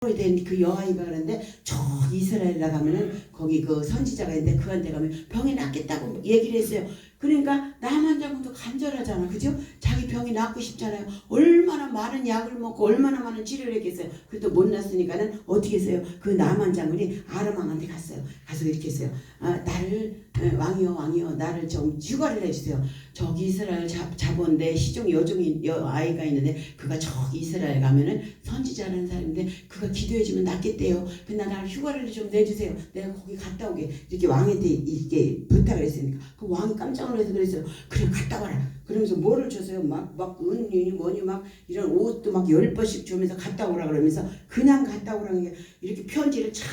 된 그 여아이가 그러는데 저 이스라엘 나가면은 거기 그 선지자가 있는데 그한테 가면 병이 낫겠다고 얘기를 했어요. 그러니까 나만 장군도 간절하잖아, 그죠? 자기 병이 낫고 싶잖아요. 얼마나 많은 약을 먹고 얼마나 많은 치료를 했겠어요. 그래도 못 낫으니까는 어떻게 했어요? 그 나만 장군이 아람왕한테 갔어요. 가서 이렇게 했어요. 나를 왕이여 나를 좀 휴가를 해주세요. 저기 이스라엘 자본데 시종 여종이 아이가 있는데 그가 저기 이스라엘 가면은 선지자라는 사람인데 그가 기도해주면 낫겠대요. 근데 나를 휴가를 좀 내주세요. 내가 거기 갔다 오게 이렇게 왕한테 이게 부탁을 했으니까 그 왕이 깜짝 놀라서 그랬어요. 그래 갔다 와라. 그러면서 뭐를 줬어요? 막 은유니 뭐니 막 이런 옷도 막 10번씩 주면서 갔다 오라 그러면서 그냥 갔다 오라는 게 이렇게 편지를 쫙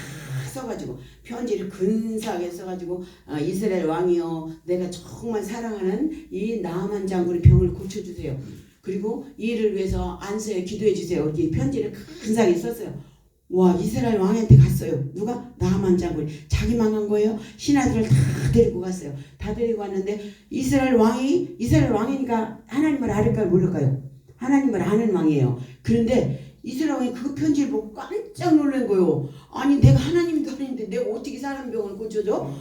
써가지고 편지를 근사하게 써가지고 이스라엘 왕이여 내가 정말 사랑하는 이 나만 장군의 병을 고쳐주세요. 그리고 이를 위해서 안수에 기도해 주세요. 이렇게 편지를 근사하게 썼어요. 와 이스라엘 왕한테 갔어요. 누가? 나만 장군이 자기만 간 거예요. 신하들을 다 데리고 갔어요. 다 데리고 왔는데 이스라엘 왕이니까 하나님을 알을까요 모를까요? 하나님을 아는 왕이에요. 그런데 이스라엘 왕이 그 편지를 보고 깜짝 놀란 거예요. 아니 내가 하나님도 아닌데 내가 어떻게 사람 병을 고쳐줘?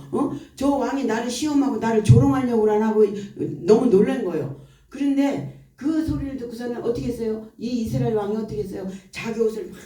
저 왕이 나를 시험하고 나를 조롱하려고 안 하고 너무 놀란 거예요. 그런데 그 소리를 듣고서는 어떻게 했어요? 이 이스라엘 왕이 어떻게 했어요? 자기 옷을 막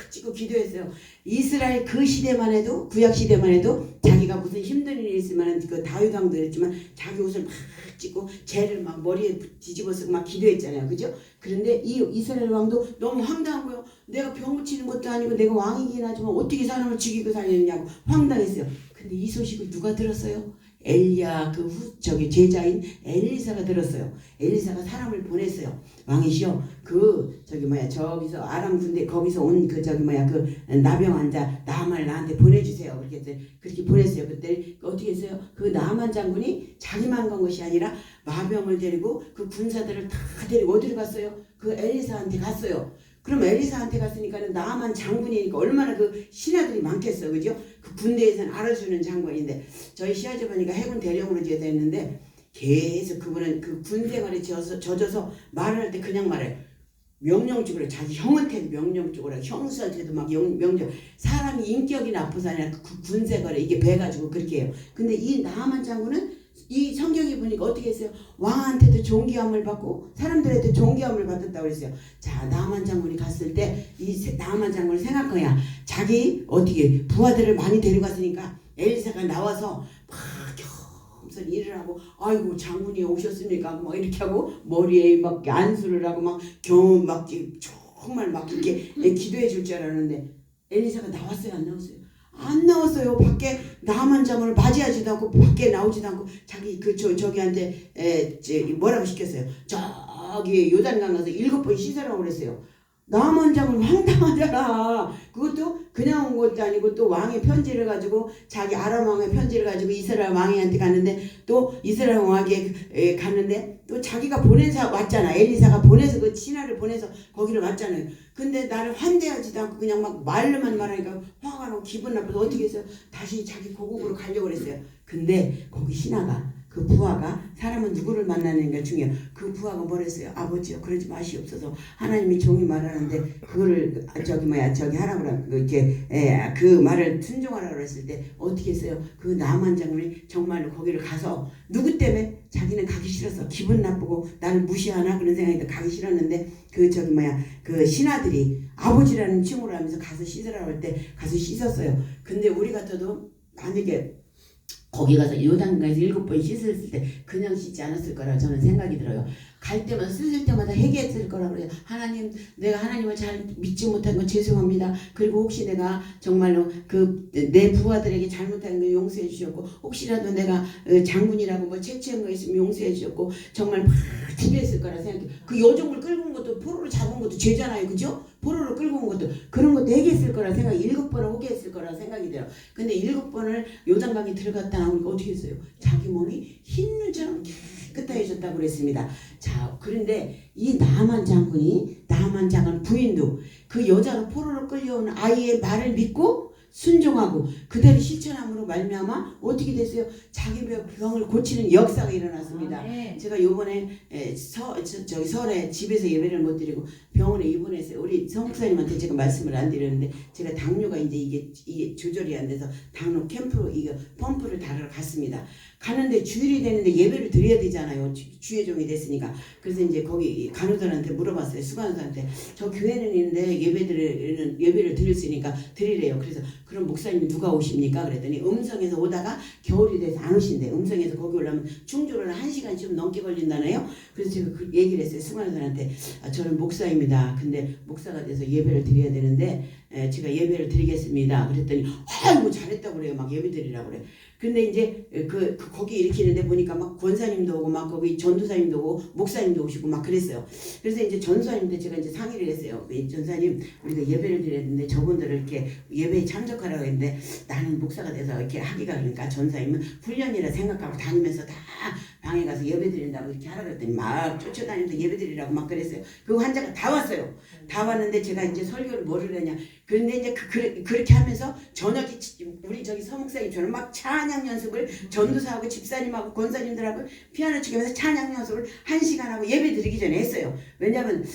찍고 기도했어요. 이스라엘 그 시대만 해도 구약 시대만 해도 자기가 무슨 힘든 일이 있으면 그 다윗 왕도 했지만 자기 옷을 막 찍고 죄를 막 머리에 뒤집어 쓰고 막 기도했잖아요. 그죠? 그런데 이 이스라엘 왕도 너무 황당한 거예요. 내가 병 고치는 것도 아니고 내가 왕이긴 하지만 어떻게 사람을 죽이고 살렸냐고 황당했어요. 근데 이 소식을 누가 들었어요? 엘리야 제자인 엘리사가 들었어요. 엘리사가 사람을 보냈어요. 왕이시여 저기서 아람 군대 거기서 온 그 나병 환자 나만을 나한테 보내주세요. 그렇게 보냈어요. 그때 어떻게 했어요? 그 나만 장군이 자기만 간 것이 아니라 마병을 데리고 그 군사들을 다 데리고 어디로 갔어요? 그 엘리사한테 갔어요. 그럼 엘리사한테 갔으니까는 나만 장군이니까 얼마나 그 신하들이 많겠어, 그죠? 그 군대에서는 알아주는 장관인데 저희 시아주머니가 해군 대령으로 제대했는데 계속 그분은 그 군생활에 젖어서 말을 할 때 그냥 말해요. 명령적으로 자기 형한테도 명령적으로 형수한테도 막 명령 사람이 인격이 나쁘서 아니라 그 군생활에 이게 배가지고 그렇게 해요. 근데 이 나만 장군은 이 성경에 보니까 어떻게 했어요? 왕한테도 존귀함을 받고 사람들한테 존귀함을 받았다고 그랬어요. 자 나만 장군이 갔을 때 이 나만 장군을 생각해야 자기 어떻게 부하들을 많이 데려갔으니까 엘리사가 나와서 막 겸손히 일을 하고 아이고 장군이 오셨습니까? 막 이렇게 하고 머리에 막 안수를 하고 막 정말 막 이렇게 기도해 줄 줄 알았는데 엘리사가 나왔어요? 안 나왔어요? 안 나왔어요. 밖에 나만 장군을 맞이하지도 않고 밖에 나오지도 않고 자기 저기한테 뭐라고 시켰어요. 저기 요단강 가서 7번 씻으라고 그랬어요. 나만 장군 황당하잖아. 그것도 그냥 온 것도 아니고 또 왕의 편지를 가지고 자기 아람 왕의 편지를 가지고 이스라엘 왕한테 갔는데 또 이스라엘 왕에게 갔는데 또 자기가 보내서 왔잖아. 엘리사가 보내서 그 신하를 보내서 거기를 왔잖아요. 근데 나를 환대하지도 않고 그냥 막 말로만 말하니까 화가 나고 기분 나빠서 어떻게 해서 다시 자기 고국으로 가려고 그랬어요. 근데 거기 신하가 그 부하가 사람은 누구를 만나는 게 중요해요. 그 부하가 뭐랬어요? 아버지요 그러지 마시옵소서. 하나님이 종이 말하는데 그거를 저기 하라고 이렇게 그 말을 순종하라고 그랬을 때 어떻게 했어요? 그 나만 장군이 정말로 거기를 가서 누구 때문에? 자기는 가기 싫었어. 기분 나쁘고 나를 무시하나 그런 생각이 가기 싫었는데 그 신하들이 아버지라는 칭호를 하면서 가서 씻으라고 할 때 가서 씻었어요. 근데 우리 같아도 만약에 거기 가서 요단강에서 7번 씻었을 때 그냥 씻지 않았을 거라 저는 생각이 들어요. 갈 때마다 씻을 때마다 회개했을 거라고 그래요. 하나님 내가 하나님을 잘 믿지 못한 건 죄송합니다. 그리고 혹시 내가 정말로 내 부하들에게 잘못한 거 용서해 주셨고 혹시라도 내가 장군이라고 뭐 채취한 거 있으면 용서해 주셨고 정말 막 기도했을 거라 생각해요. 그 여종을 끌고 온 것도 포로로 잡은 것도 죄잖아요. 그죠? 포로로 끌고 온 것도 그런 것도 회개했을 거라 생각이 7번을 회개했을 거라 생각이 들어요. 근데 7번을 요단강에 들어갔다 나오니까 어떻게 했어요? 자기 몸이 흰눈처럼 깨끗해졌다고 그랬습니다. 자, 그런데 이 나만 장군 부인도 그 여자가 포로로 끌려온 아이의 말을 믿고 순종하고 그대로 실천함으로 말미암아 어떻게 됐어요? 자기 병을 고치는 역사가 일어났습니다. 제가 요번에 저기 설에 집에서 예배를 못 드리고 병원에 입원했어요. 우리 성목사님한테 제가 말씀을 안 드렸는데 제가 당뇨가 이제 이게 조절이 안 돼서 당뇨 캠프로 이거 펌프를 달으러 갔습니다. 가는데 주일이 되는데 예배를 드려야 되잖아요. 주의종이 됐으니까. 그래서 이제 거기 간호사한테 물어봤어요. 수간호사한테 저 교회는 있는데 예배를 드릴 수 있으니까 드리래요. 그래서 그럼 목사님 누가 오십니까? 그랬더니 음성에서 오다가 겨울이 돼서 안 오신대. 음성에서 거기 올라면 충주로는 1시간 좀 넘게 걸린다네요. 그래서 제가 그 얘기를 했어요. 수간호사한테 저는 목사입니다. 근데 목사가 돼서 예배를 드려야 되는데 제가 예배를 드리겠습니다. 그랬더니 아이고 잘했다고 그래요. 막 예배 드리라고 그래. 근데 이제 거기 일으키는데 보니까 막 권사님도 오고 막 거기 전도사님도 오고 목사님도 오시고 막 그랬어요. 그래서 이제 전도사님한테 제가 이제 상의를 했어요. 전사님 우리가 예배를 드려야 되는데 저분들을 이렇게 예배에 참석하라고 했는데 나는 목사가 돼서 이렇게 하기가 그러니까 전사님은 훈련이라 생각하고 다니면서 다 방에 가서 예배 드린다고 이렇게 하라 그랬더니 막 쫓아다니면서 예배 드리라고 막 그랬어요. 그 환자가 다 왔어요. 다 왔는데 제가 이제 설교를 뭐를 하냐. 그런데 이제 그렇게 하면서 저녁에 우리 저기 서목사님처럼 막 찬양 연습을 전도사하고 집사님하고 권사님들하고 피아노 치면서 찬양 연습을 1시간 하고 예배 드리기 전에 했어요. 왜냐하면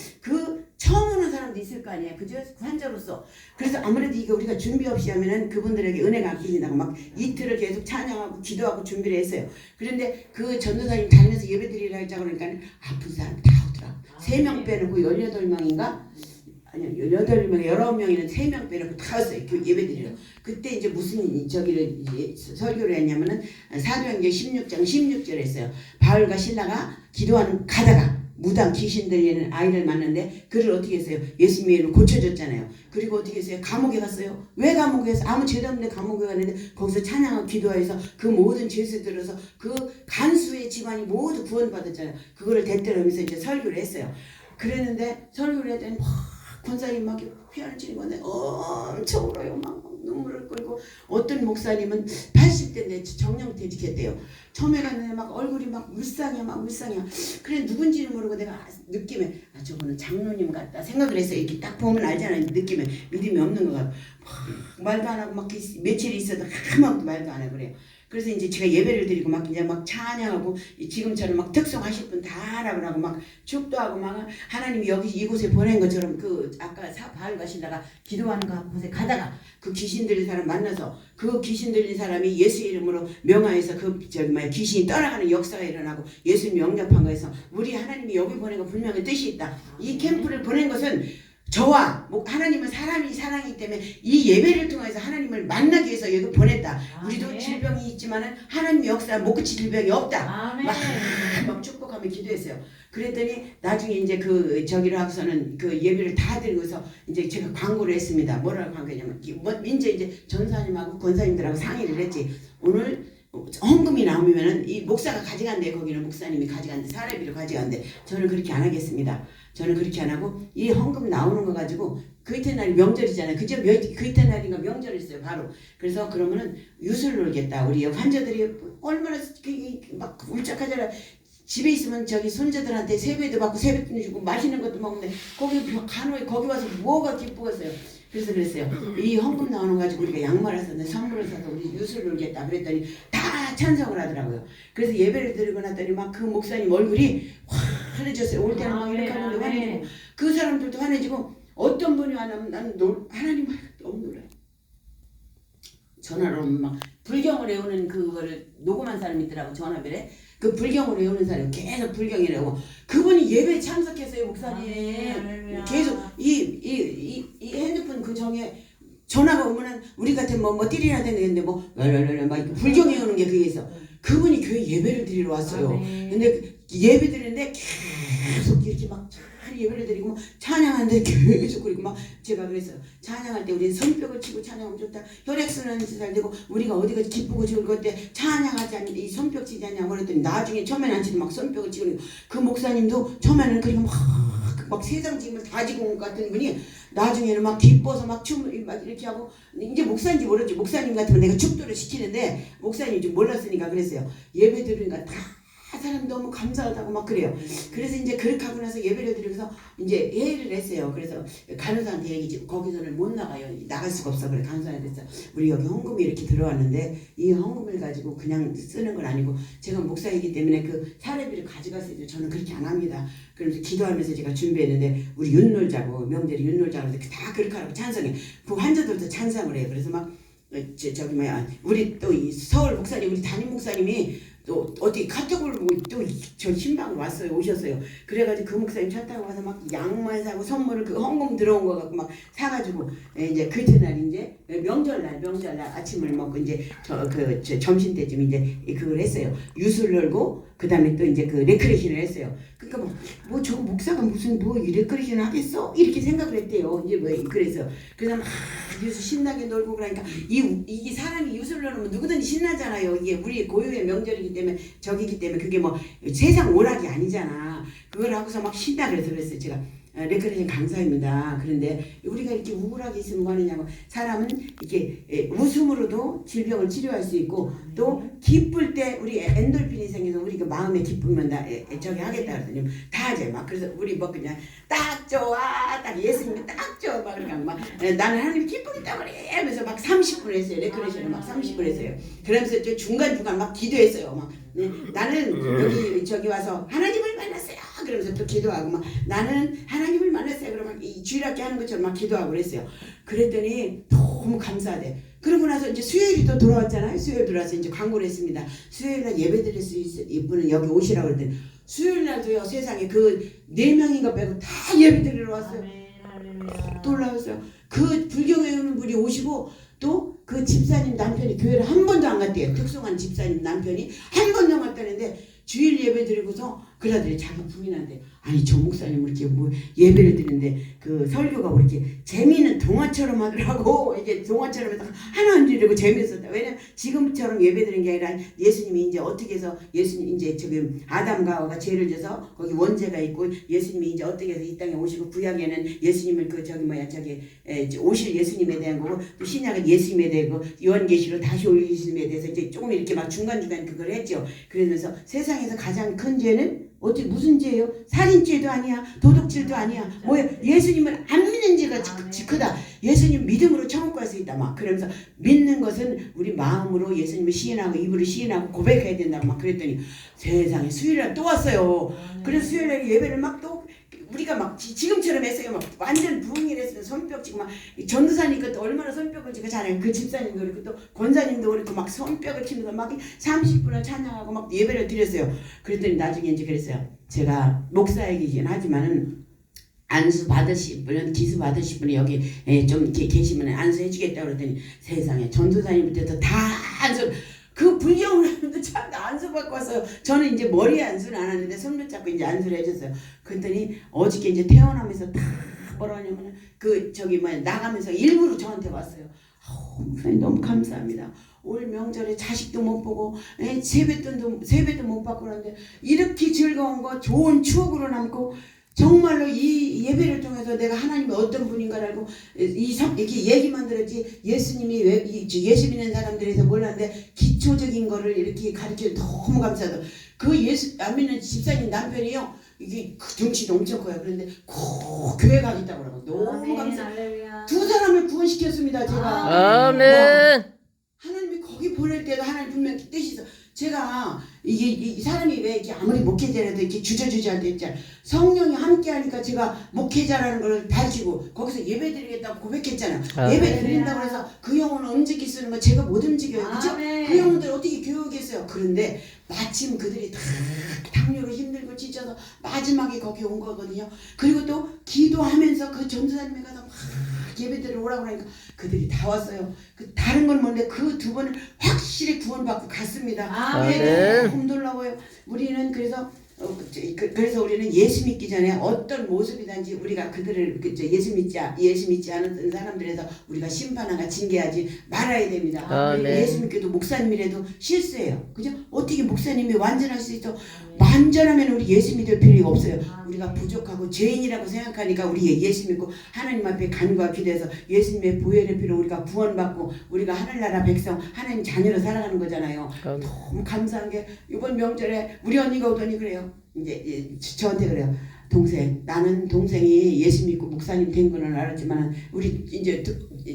처음 오는 사람도 있을 거 아니에요. 그죠? 환자로서. 그래서 아무래도 이거 우리가 준비 없이 하면은 그분들에게 은혜가 안 끼린다고 막 이틀을 계속 찬양하고 기도하고 준비를 했어요. 그런데 그 전도사님 다니면서 예배 드리라 했자고 그러니까 아픈 사람 다 오더라. 3명 빼놓고 18명인가? 아니요, 8명, 19명이는 3명 빼놓고 다 왔어요. 예배 드리러. 그때 이제 무슨 저기를 설교를 했냐면은 사도행전 16장 16절에 했어요. 바울과 신라가 기도하는 가다가 무당 귀신 들리는 아이를 만났는데 그를 어떻게 했어요? 예수님의 이름으로 고쳐줬잖아요. 그리고 어떻게 했어요? 감옥에 갔어요. 왜 감옥에 갔어요? 아무 죄도 없는데 감옥에 갔는데 거기서 찬양하고 기도해서 그 모든 죄수 들어서 그 간수의 집안이 모두 구원받았잖아요. 그거를 대표하면서 이제 설교를 했어요. 그랬는데 설교를 했더니 막 권사님 막 피아노 치는 건데 엄청 울어요. 막 눈물을 끌고 어떤 목사님은 80대인데 정령퇴직했대요. 처음에 갔는데 막 얼굴이 막 물상이야. 그래 누군지는 모르고 내가 느낌에 저거는 장로님 같다 생각을 했어요. 이렇게 딱 보면 알잖아요. 느낌에 믿음이 없는 것 같고 말도 안 하고 막 며칠 있어도 아무것도 말도 안 하고 그래요. 그래서 이제 제가 예배를 드리고 막 이제 막 찬양하고 지금처럼 막 특성하실 분 다 하라고 하고 막 축도하고 막 하나님이 여기 이곳에 보낸 것처럼 그 아까 바울 가시다가 기도하는 곳에 가다가 그 귀신 들린 사람 만나서 그 귀신 들린 사람이 예수 이름으로 명하여서 귀신이 떠나가는 역사가 일어나고 예수님 영접한 거에서 우리 하나님이 여기 보낸 거 분명히 뜻이 있다. 이 캠프를 보낸 것은 저와 하나님은 사랑이기 때문에 이 예배를 통해서 하나님을 만나기 위해서 여기 보냈다. 우리도 질병이 있지만은 하나님의 역사 못 그칠 질병이 없다. 막 축복하며 기도했어요. 그랬더니 나중에 이제 저기를 하고서는 그 예배를 다 드리고서 이제 제가 광고를 했습니다. 뭐라고 광고했냐면 이제 전사님하고 권사님들하고 상의를 했지. 오늘 헌금이 나오면은 이 목사가 가져간대. 거기는 목사님이 가져간대. 사례비로 가져간대. 저는 그렇게 안 하겠습니다. 저는 그렇게 안 하고 이 헌금 나오는 거 가지고 그 이튿날이 명절이잖아요. 그죠? 그 이튿날인가 명절이 있어요. 바로. 그래서 그러면은 유술 놀겠다. 우리 환자들이 얼마나 막 울적하잖아요. 집에 있으면 저기 손자들한테 세배도 받고 세뱃돈 주고 맛있는 것도 먹는데 거기 간호에 거기 와서 뭐가 기쁘겠어요. 그래서 그랬어요. 이 헌금 나오는 거 가지고 우리가 양말을 샀는데 선물을 사서 우리 유술 놀겠다 그랬더니 다 찬성을 하더라고요. 그래서 예배를 드리고 났더니 막 그 목사님 얼굴이 환해졌어요. 올 때는 막 이렇게 하는데 환해지고 그 사람들도 환해지고 어떤 분이 하냐면 나는 하나님 너무 놀라요. 전화로 오면 막 불경을 외우는 그거를 녹음한 사람이 있더라고. 전화벨에 그 불경을 외우는 사람이 계속 불경이라고 그분이 예배에 참석했어요. 목사님 계속 이 핸드폰 그 정에 전화가 오면은 우리 같은 뭐 띠리나 되는데 뭐 막 불경 외우는 게 그게 있어. 그분이 교회 예배를 드리러 왔어요. 근데 예배 드리는데 계속 이렇게 막 예배를 드리고 막 찬양하는데 계속 그리고 막 제가 그랬어요. 찬양할 때 우리는 손뼉을 치고 찬양하면 좋다. 혈액순환이 잘 되고 우리가 어디가 기쁘고 좋을 건데 찬양하지 않니 이 손뼉 치지 않냐고 그랬더니 나중에 처음에는 안 치고 막 손뼉을 치고 그 목사님도 처음에는 그리고 막 세상 짐을 다 지고 온 것 같은 분이 나중에는 막 기뻐서 막 춤을 막 이렇게 하고 이제 목사인지 모르지. 목사님 같으면 내가 축도를 시키는데 목사님이 좀 몰랐으니까 그랬어요. 예배 드리니까 다 사람 너무 감사하다고 막 그래요. 그래서 이제 그렇게 하고 나서 예배를 드리고서 이제 회의를 했어요. 그래서 간호사한테 얘기지 거기서는 못 나가요. 나갈 수가 없어. 그래 간호사한테 그래서 우리 여기 헌금이 이렇게 들어왔는데 이 헌금을 가지고 그냥 쓰는 건 아니고 제가 목사이기 때문에 그 사례비를 가져갔어요. 저는 그렇게 안 합니다. 그러면서 기도하면서 제가 준비했는데 우리 윤놀자고 명절이 윤놀자고 해서 다 그렇게 하라고 찬성해. 그 환자들도 찬성을 해요. 그래서 막 저기 뭐야 우리 또 이 서울 목사님 우리 담임 목사님이 또 어디 카톡을 보고 또 저 신방을 왔어요. 오셨어요. 그래가지고 그 목사님 차 타고 와서 막 양말 사고 선물을 그 헌금 들어온 거 갖고 막 사가지고 이제 그때날 이제 명절날 아침을 먹고 이제 저 점심 때쯤 이제 그걸 했어요. 유술 열고 그 다음에 또 이제 그 레크레이션을 했어요. 그러니까 뭐 저 목사가 무슨 뭐 이 레크레이션 하겠어 이렇게 생각을 했대요. 이제 뭐 그래서 그래서 막 유술 신나게 놀고 그러니까 이 사람이 유술 열면 누구든지 신나잖아요. 이게 우리 고유의 명절이기 때문에 저기기 때문에 그게 뭐 세상 오락이 아니잖아. 그걸 하고서 막 신나 그랬어요. 제가 레크레이션 강사입니다. 그런데 우리가 이렇게 우울하게 있으면 뭐 하느냐고 사람은 이렇게 웃음으로도 질병을 치료할 수 있고 또 기쁠 때 우리 엔돌핀이 생겨서 우리가 마음에 기쁘면 다 저기 하겠다 그러더니 다 하죠. 막 그래서 우리 뭐 그냥 딱 좋아 딱 예수님이 딱 좋아 막 그러니까 막 나는 하나님이 기쁘기 때문에 하면서 막 30분 했어요. 레크레이션을 막 30분 했어요. 그러면서 저 중간중간 막 기도했어요. 막 나는 여기 저기 와서 하나님을 만났어요. 그러면서 또 기도하고 막 나는 하나님을 만났어요. 그러면 이 주일학교 하는 것처럼 막 기도하고 그랬어요. 그랬더니 너무 감사하대. 그러고 나서 이제 수요일이 또 돌아왔잖아요. 수요일 들어와서 이제 광고를 했습니다. 수요일날 예배 드릴 수 있는 분은 여기 오시라고 그랬더니 수요일날도요 세상에 그 4명인가 빼고 다 예배 드리러 왔어요. 또 올라왔어요. 그 불경에 오는 분이 오시고 또 그 집사님 남편이 교회를 한 번도 안 갔대요. 특송한 집사님 남편이 한 번도 안 갔다는데 주일 예배 드리고서 그러더니 자기 부인한테 아니 저 목사님 이렇게 뭐 예배를 드리는데 그 설교가 뭐 이렇게 재미있는 동화처럼 하더라고. 이게 동화처럼 해서 하나 안 드리고 재미있었다. 왜냐면 지금처럼 예배 드리는 게 아니라 예수님이 이제 어떻게 해서 예수님 이제 저기 아담과 하와가 죄를 져서 거기 원죄가 있고 예수님이 이제 어떻게 해서 이 땅에 오시고 구약에는 예수님을 그 저기 뭐야 저기 오실 예수님에 대한 거고 또 신약은 예수님에 대고 요한계시로 다시 올 예수님에 대해서 이제 조금 이렇게 막 중간중간 그걸 했죠. 그러면서 세상에서 가장 큰 죄는 어떻게 무슨 죄예요? 살인죄도 아니야. 도둑질도 아니야. 뭐야? 예수님을 안 믿는 죄가 크다. 예수님 믿음으로 천국 갈 수 있다. 막 그러면서 믿는 것은 우리 마음으로 예수님을 시인하고 입으로 시인하고 고백해야 된다고 막 그랬더니 세상에 수요일날 또 왔어요. 그래서 수요일날 예배를 막 또 우리가 막 지금처럼 했어요. 막 완전 부흥일 했으면 손뼉 치고 막 전도사니까 또 얼마나 손뼉을 치고 잘해요. 그 집사님도 그렇고 또 권사님도 그렇고 막 손뼉을 치면서 막 30분을 찬양하고 막 예배를 드렸어요. 그랬더니 나중에 이제 그랬어요. 제가 목사이긴 하지만은 안수 받으실 분은 기수 받으실 분이 여기 좀 이렇게 계시면 안수해 주겠다 그랬더니 세상에 전도사님부터 다 안수 그 불경을 하는데 참 안수 받고 왔어요. 저는 이제 머리에 안수는 안 하는데 손 붙잡고 이제 안수를 해줬어요. 그랬더니 어저께 이제 퇴원하면서 다 뭐라 하냐면 그 저기 뭐야 나가면서 일부러 저한테 왔어요. 목사님 너무 감사합니다. 올 명절에 자식도 못 보고 세뱃도 못 받고 그러는데 이렇게 즐거운 거 좋은 추억으로 남고 정말로 이 예배를 통해서 내가 하나님이 어떤 분인가를 알고 이렇게 얘기만 들었지 예수님이 예수 믿는 사람들에서 몰랐는데 기초적인 거를 이렇게 가르쳐 너무 감사하다. 그 예수 안 믿는 집사님 남편이요 이게 등치도 엄청 커요. 그런데 꼭 교회 가겠다고 그러고 너무 감사해요. 두 사람을 구원시켰습니다. 제가 아멘. 하나님이 거기 보낼 때도 하나님 분명 뜻이 있어. 제가 이게 이 사람이 왜 이렇게 아무리 목회자라도 이렇게 주저주저할 때 있잖아요. 성령이 함께하니까 제가 목회자라는 걸 밝히고 거기서 예배드리겠다고 고백했잖아요. 예배 드린다고 해서 그 영혼을 움직일 수 있는 거 제가 못 움직여요. 그죠? 그 영혼들 어떻게 교육했어요. 그런데 마침 그들이 다 당뇨로 힘들고 지쳐서 마지막에 거기 온 거거든요. 그리고 또 기도하면서 그 전도사님에 가서 막 예배드리러 오라고 하니까 그들이 다 왔어요. 그 다른 건 뭔데 그 두 번을 확실히 구원받고 갔습니다. 너무 놀라워요. 우리는 그래서 그래서 우리는 예수 믿기 전에 어떤 모습이든지 우리가 그들을 예수 믿지 않은 사람들에서 우리가 심판하거나 징계하지 말아야 됩니다. 예수 믿기도 목사님이라도 실수해요. 그죠? 어떻게 목사님이 완전할 수 있어? 완전하면 우리 예수 믿을 필요가 없어요. 우리가 부족하고 죄인이라고 생각하니까 우리 예수 믿고 하나님 앞에 간구와 기도해서 예수님의 보혈의 피로 우리가 구원받고 우리가 하늘나라 백성 하나님 자녀로 살아가는 거잖아요. 너무 감사한 게 이번 명절에 우리 언니가 오더니 그래요. 이제 저한테 그래요. 동생, 나는 동생이 예수 믿고 목사님 된 거는 알았지만 우리 이제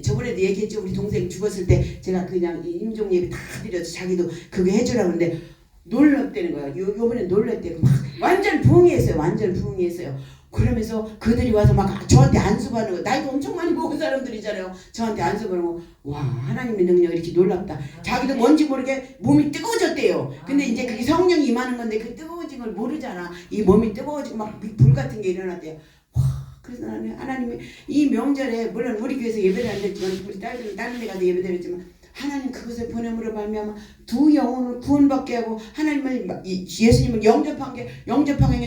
저번에도 얘기했죠. 우리 동생 죽었을 때 제가 그냥 임종 예배 다 드려서 자기도 그거 해주라고 하는데 놀랍다는 거야. 요번에 놀랍대고 막 완전 부흥했어요. 완전 부흥했어요. 그러면서 그들이 와서 막 저한테 안수하는 거. 나이도 엄청 많이 먹은 사람들이잖아요. 저한테 안수하는 거. 와, 하나님의 능력 이렇게 놀랍다. 자기도 뭔지 모르게 몸이 뜨거워졌대요. 근데 이제 그게 성령이 임하는 건데 그 뜨거워진 걸 모르잖아. 이 몸이 뜨거워지고 막 불 같은 게 일어났대요. 와, 그래서 나는 하나님이 이 명절에 물론 우리 교회에서 예배를 안 드렸지만 우리 딸들은 다른 데 가서 예배 드렸지만 하나님 그것을 보냄으로 말미암아 두 영혼을 구원받게 하고 하나님을 예수님을 영접한 게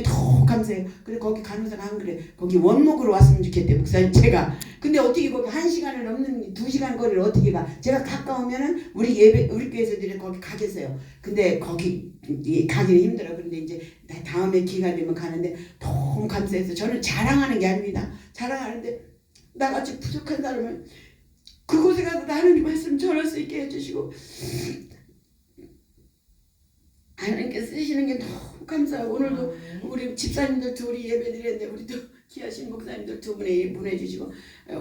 더 감사해요. 그래 거기 간호사가 안 그래. 거기 원목으로 왔으면 좋겠대 목사님 제가. 근데 어떻게 거기 1시간을 넘는 2시간 거리를 어떻게 가? 제가 가까우면은 우리 교회에서들이 거기 가겠어요. 근데 거기 가기는 힘들어. 그런데 이제 다음에 기회가 되면 가는데 너무 감사해서 저는 자랑하는 게 아닙니다. 자랑하는데 나같이 부족한 사람은 그곳에 가서 하나님 말씀 전할 수 있게 해주시고 하나님께 쓰시는 게 너무 감사하고 오늘도 우리 집사님들 둘이 예배드렸는데 우리도 귀하신 목사님들 두 분이 보내주시고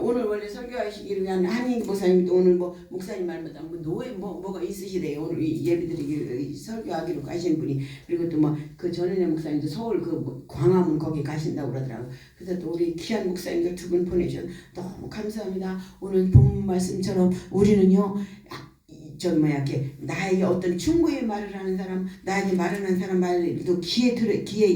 오늘 원래 설교하시기를 위한 한인 목사님도 오늘 뭐 목사님 말마다 뭐 노예 뭐가 있으시대요. 오늘 예배드리기 설교하기로 가신 분이 그리고 또 뭐 그 전현희 목사님도 서울 그 광화문 거기 가신다고 그러더라고요. 그래서 또 우리 귀한 목사님들 두 분 보내주셔서 너무 감사합니다. 오늘 본 말씀처럼 우리는요. 이렇게 나에게 어떤 충고의 말을 하는 사람, 나에게 말을 하는 사람 말도 귀에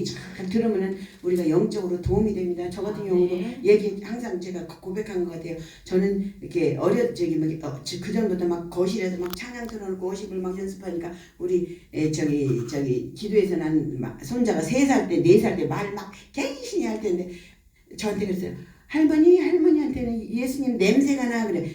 잘 들으면은 우리가 영적으로 도움이 됩니다. 저 같은 경우도 얘기 항상 제가 고백한 것 같아요. 저는 이렇게 그 전부터 막 거실에서 막 찬양 틀어놓고 worship을 막 연습하니까 우리 기도에서 난 손자가 3살 때 4살 때 말 막 개신이 할 텐데 저한테 그랬어요. 할머니한테는 예수님 냄새가 나 그래.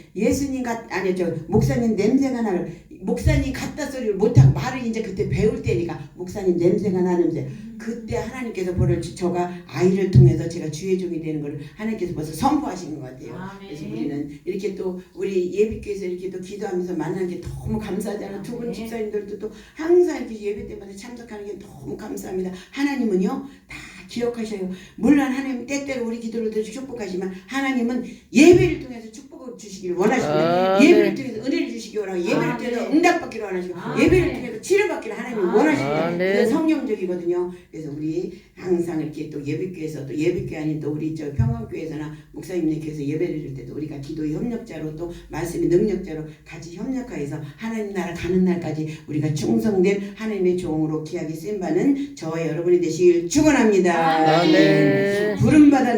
목사님 냄새가 나 그래. 목사님 같다 소리를 못하고 말을 이제 그때 배울 때니까 목사님 냄새가 나는데 그때 하나님께서 저가 아이를 통해서 제가 주의 종이 되는 걸 하나님께서 벌써 선포하시는 것 같아요. 그래서 우리는 이렇게 또 우리 예비교회에서 이렇게 또 기도하면서 만나는 게 너무 감사하잖아요. 두 분 집사님들도 또 항상 이렇게 예배 때마다 참석하는 게 너무 감사합니다. 하나님은요 다 기억하셔요. 물론 하나님 때때로 우리 기도를 들어 축복하지만 하나님은 예배를 통해서 축복을 주시기를 원하십니다. 예배를 통해서 은혜를 주시기 원하고 예배를 통해서 응답받기를 원하시고 예배를 통해서 치료받기를 하나님은 원하십니다. 그래서 성령적이거든요. 그래서 우리 항상 이렇게 또 예배교회에서 또 예배교회 아닌 또 우리 저 평화교회에서나 목사님네께서 예배를 드릴 때도 우리가 기도의 협력자로 또 말씀의 능력자로 같이 협력하여서 하나님 나라 가는 날까지 우리가 충성된 하나님의 종으로 귀하게 쓰임받는 저와 여러분이 되시길 축원합니다. 부름받아